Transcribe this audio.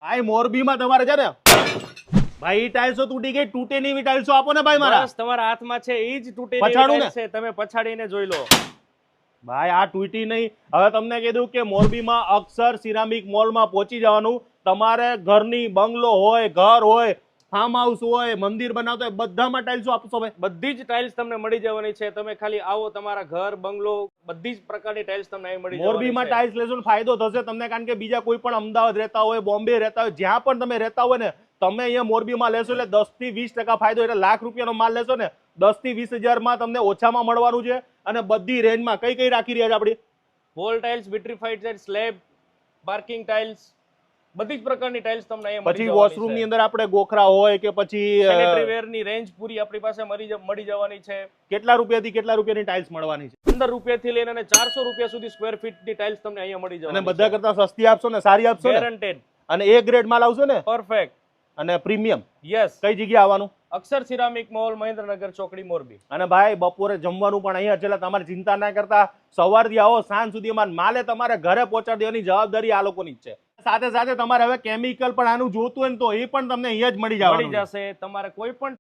ભાઈ મોરબીમાં તમારે છે ને ભાઈ ટાઇલ્સો તૂટી ગઈ, તૂટે નહીં એવી ટાઇલ્સો આપો ને ભાઈ મારા. બસ તમારા હાથમાં છે એ જ તૂટેલી પછાડું ને? ટાઇલ્સ છે, તમે પછાડીને જોઈ લો. ભાઈ આ તૂટી નહીં. હવે તમને કીધું કે મોરબીમાં અક્ષર સિરામિક મોલમાં પહોંચી જવાનું. તમારે ઘરની બંગલો હોય, ઘર હોય, ફાર્મ હાઉસ હોય, મંદિર બનાવતો હોય, બધામાં ટાઇલ્સો આપશો ભાઈ. બધી જ ટાઇલ્સ તમને મળી જવાની છે. તમે ખાલી આવો, તમારા ઘર બંગલો બધી જ પ્રકારની ટાઇલ્સ તમને અહીં મળી જવાની મોરબીમાં છે. ટાઇલ્સ લેશો ને ફાયદો થશે તમને, કારણ કે બીજા કોઈ પણ અમદાવાદ રહેતા હોય, બોમ્બે રહેતા હોય, જ્યાં પણ તમે રહેતા હોય ને, તમે અહીંયા મોરબીમાં લેશો એટલે 10 થી 20% ફાયદો. એટલે લાખ રૂપિયાનો માલ લેશો ને 10 થી 20,000 તમને ઓછામાં મળવાનું છે. અને બધી રેન્જમાં કઈ કઈ રાખી રહ્યા છે આપડી? Wall tiles, vitrified tiles, slab, parking tiles, બધી જ પ્રકારની ટાઇલ્સ તમને અહીંયા મળી પછી જવાની વોશરૂમ છે. ની અંદર આપણે ગોખરા હોય કે પછી સેનેટરી વેર ની રેન્જ પૂરી આપણી પાસે મળી જવાની છે. કેટલા રૂપિયાથી કેટલા રૂપિયાની ટાઇલ્સ મળવાની છે? 15 રૂપિયાથી લઈને અને 400 રૂપિયા સુધી સ્ક્વેર ફીટ ની ટાઇલ્સ તમને અહીંયા મળી અને જવાની બધા કરતા સસ્તી આપશો ને, સારી આપશો ને, ગેરંટેડ, અને એ ગ્રેડ માલ આવશે ને, પરફેક્ટ. અને પ્રીમિયમ. યસ, કઈ જગ્યાએ આવવાનું? અક્ષર સિરામિક મોલ, મહેન્દ્રનગર ચોકડી, મોરબી. અને ભાઈ બપોરે જમવાનું પણ અહીંયા છે, એટલે તમારે ચિંતા ના કરતા. સવારથી આવો, સાંજ સુધીમાં માલે તમારે ઘરે પહોંચાડી દેવાની જવાબદારી આ લોકોની જ છે. સાથે સાથે તમારે હવે કેમિકલ પણ આનું જોતું હોય ને તો એ પણ તમને અહીંયા જ મળી મળી જવાનું છે. જશે. તમારે કોઈ પણ